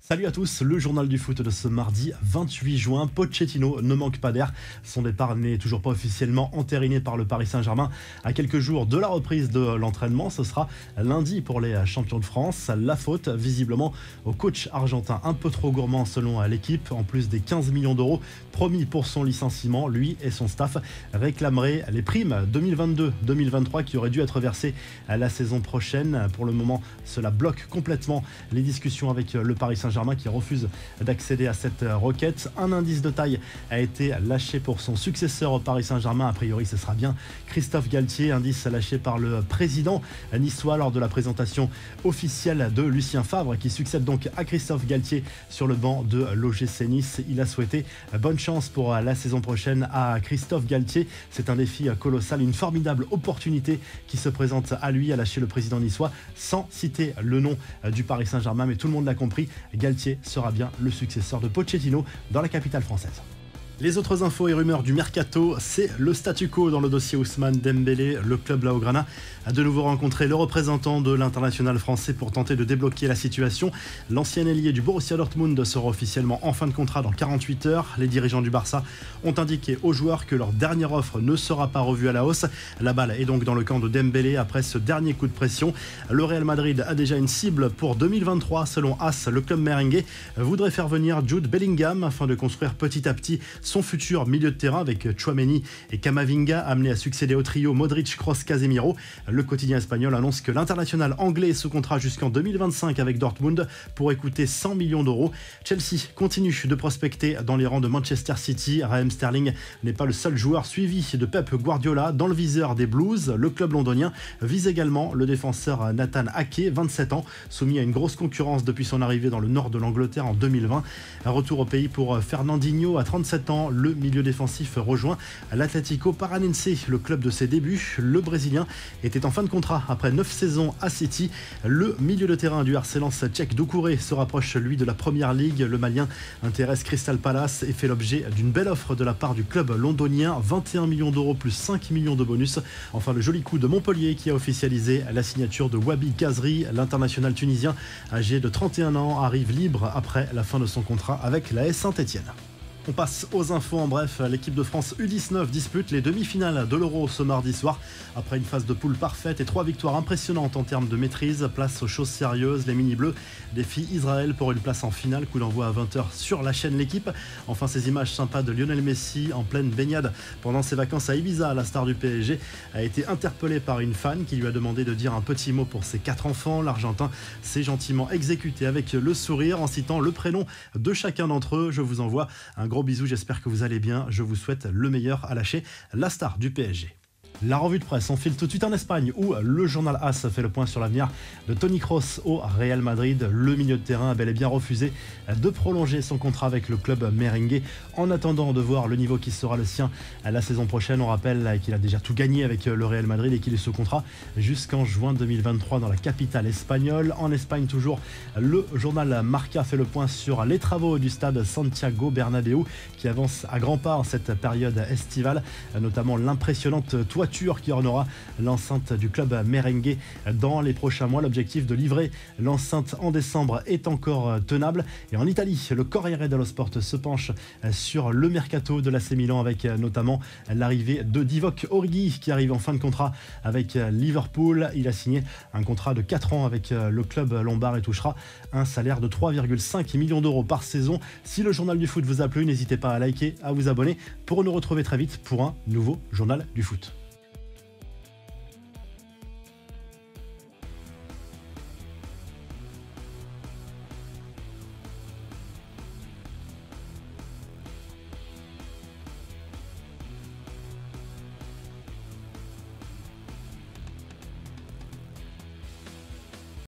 Salut à tous, le journal du foot de ce mardi 28 juin. Pochettino ne manque pas d'air. Son départ n'est toujours pas officiellement entériné par le Paris Saint-Germain. À quelques jours de la reprise de l'entraînement, ce sera lundi pour les champions de France. La faute, visiblement, au coach argentin un peu trop gourmand selon l'équipe. En plus des 15 millions d'euros promis pour son licenciement, lui et son staff réclameraient les primes 2022-2023 qui auraient dû être versées à la saison prochaine. Pour le moment, cela bloque complètement les discussions avec le Paris Saint-Germain qui refuse d'accéder à cette requête. Un indice de taille a été lâché pour son successeur au Paris Saint-Germain. A priori, ce sera bien Christophe Galtier. Indice lâché par le président niçois lors de la présentation officielle de Lucien Favre qui succède donc à Christophe Galtier sur le banc de l'OGC Nice. Il a souhaité bonne chance pour la saison prochaine à Christophe Galtier. C'est un défi colossal, une formidable opportunité qui se présente à lui, a lâché le président niçois sans citer le nom du Paris Saint-Germain. Mais tout le monde l'a compris, Galtier sera bien le successeur de Pochettino dans la capitale française. Les autres infos et rumeurs du mercato, c'est le statu quo dans le dossier Ousmane Dembélé. Le club Blaugrana a de nouveau rencontré le représentant de l'international français pour tenter de débloquer la situation. L'ancien ailier du Borussia Dortmund sera officiellement en fin de contrat dans 48 heures. Les dirigeants du Barça ont indiqué aux joueurs que leur dernière offre ne sera pas revue à la hausse. La balle est donc dans le camp de Dembélé après ce dernier coup de pression. Le Real Madrid a déjà une cible pour 2023. Selon AS, le club merengue voudrait faire venir Jude Bellingham afin de construire petit à petit son futur milieu de terrain avec Tchouaméni et Camavinga amenés à succéder au trio Modric, Kroos, Casemiro. Le quotidien espagnol annonce que l'international anglais est sous contrat jusqu'en 2025 avec Dortmund pour coûter 100 millions d'euros. Chelsea continue de prospecter dans les rangs de Manchester City. Raheem Sterling n'est pas le seul joueur suivi de Pep Guardiola dans le viseur des Blues. Le club londonien vise également le défenseur Nathan Ake, 27 ans, soumis à une grosse concurrence depuis son arrivée dans le nord de l'Angleterre en 2020. Un retour au pays pour Fernandinho à 37 ans. Le milieu défensif rejoint l'Atlético Paranense, le club de ses débuts. Le Brésilien était en fin de contrat après 9 saisons à City. Le milieu de terrain du RC Lens tchèque Doucouré se rapproche lui de la première ligue. Le Malien intéresse Crystal Palace et fait l'objet d'une belle offre de la part du club londonien, 21 millions d'euros plus 5 millions de bonus. Enfin, le joli coup de Montpellier qui a officialisé la signature de Wabi Kazri. L'international tunisien âgé de 31 ans arrive libre après la fin de son contrat avec l'AS Saint-Etienne. On passe aux infos en bref. L'équipe de France U19 dispute les demi-finales de l'Euro ce mardi soir. Après une phase de poule parfaite et 3 victoires impressionnantes en termes de maîtrise, place aux choses sérieuses. Les mini-bleus défient Israël pour une place en finale. Coup d'envoi à 20h sur la chaîne L'équipe. Enfin, ces images sympas de Lionel Messi en pleine baignade pendant ses vacances à Ibiza, la star du PSG, a été interpellé par une fan qui lui a demandé de dire un petit mot pour ses 4 enfants. L'Argentin s'est gentiment exécuté avec le sourire en citant le prénom de chacun d'entre eux. Je vous envoie un gros bisous, j'espère que vous allez bien. Je vous souhaite le meilleur, à lâcher la star du PSG. La revue de presse, on file tout de suite en Espagne où le journal AS fait le point sur l'avenir de Toni Kroos au Real Madrid. Le milieu de terrain a bel et bien refusé de prolonger son contrat avec le club merengue en attendant de voir le niveau qui sera le sien la saison prochaine. On rappelle qu'il a déjà tout gagné avec le Real Madrid et qu'il est sous contrat jusqu'en juin 2023 dans la capitale espagnole. En Espagne toujours, le journal Marca fait le point sur les travaux du stade Santiago Bernabéu qui avance à grands pas en cette période estivale, notamment l'impressionnante toiture qui ornera l'enceinte du club merengue dans les prochains mois. L'objectif de livrer l'enceinte en décembre est encore tenable. Et en Italie, le Corriere dello Sport se penche sur le mercato de l'AC Milan avec notamment l'arrivée de Divock Origi qui arrive en fin de contrat avec Liverpool. Il a signé un contrat de 4 ans avec le club lombard et touchera un salaire de 3,5 millions d'euros par saison. Si le journal du foot vous a plu, n'hésitez pas à liker, à vous abonner pour nous retrouver très vite pour un nouveau journal du foot.